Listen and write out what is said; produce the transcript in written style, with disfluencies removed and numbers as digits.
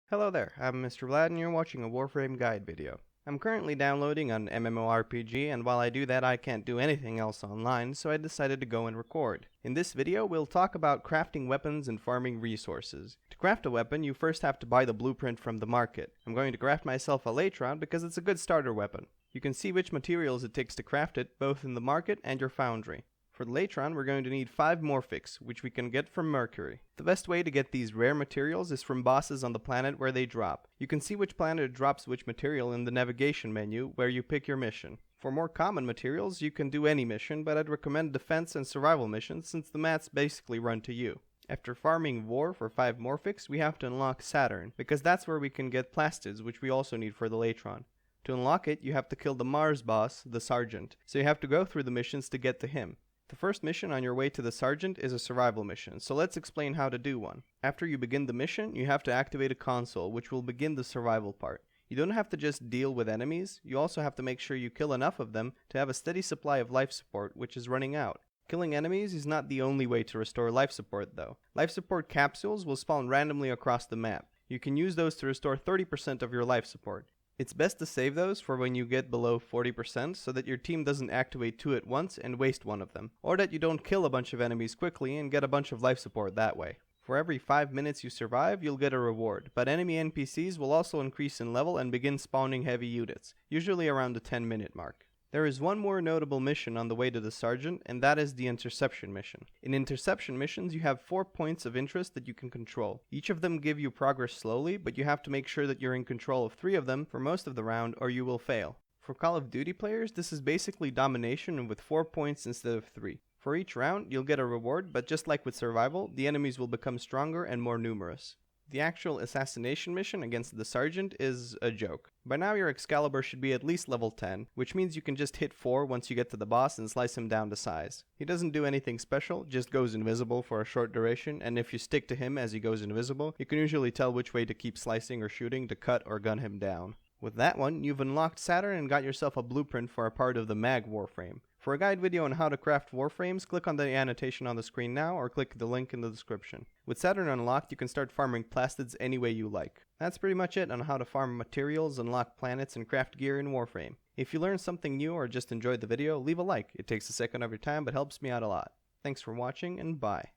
Hello there, I'm Mr. Vlad and you're watching a Warframe guide video. I'm currently downloading an MMORPG, and while I do that I can't do anything else online, so I decided to go and record. In this video we'll talk about crafting weapons and farming resources. To craft a weapon you first have to buy the blueprint from the market. I'm going to craft myself a Latron because it's a good starter weapon. You can see which materials it takes to craft it both in the market and your foundry. For the Latron, we're going to need 5 Morphics, which we can get from Mercury. The best way to get these rare materials is from bosses on the planet where they drop. You can see which planet drops which material in the navigation menu, where you pick your mission. For more common materials, you can do any mission, but I'd recommend defense and survival missions since the mats basically run to you. After farming War for 5 Morphics, we have to unlock Saturn, because that's where we can get plastids, which we also need for the Latron. To unlock it, you have to kill the Mars boss, the Sergeant, so you have to go through the missions to get to him. The first mission on your way to the Sergeant is a survival mission, so let's explain how to do one. After you begin the mission, you have to activate a console, which will begin the survival part. You don't have to just deal with enemies, you also have to make sure you kill enough of them to have a steady supply of life support, which is running out. Killing enemies is not the only way to restore life support though. Life support capsules will spawn randomly across the map. You can use those to restore 30% of your life support. It's best to save those for when you get below 40% so that your team doesn't activate 2 at once and waste one of them, or that you don't kill a bunch of enemies quickly and get a bunch of life support that way. For every 5 minutes you survive, you'll get a reward, but enemy NPCs will also increase in level and begin spawning heavy units, usually around the 10-minute mark. There is one more notable mission on the way to the Sergeant, and that is the Interception mission. In Interception missions, you have 4 points of interest that you can control. Each of them give you progress slowly, but you have to make sure that you're in control of 3 of them for most of the round or you will fail. For Call of Duty players, this is basically domination with 4 points instead of 3. For each round, you'll get a reward, but just like with survival, the enemies will become stronger and more numerous. The actual assassination mission against the Sergeant is a joke. By now your Excalibur should be at least level 10, which means you can just hit 4 once you get to the boss and slice him down to size. He doesn't do anything special, just goes invisible for a short duration, and if you stick to him as he goes invisible, you can usually tell which way to keep slicing or shooting to cut or gun him down. With that one, you've unlocked Saturn and got yourself a blueprint for a part of the MAG Warframe. For a guide video on how to craft Warframes, click on the annotation on the screen now or click the link in the description. With Saturn unlocked, you can start farming plastids any way you like. That's pretty much it on how to farm materials, unlock planets, and craft gear in Warframe. If you learned something new or just enjoyed the video, leave a like. It takes a second of your time but helps me out a lot. Thanks for watching and bye.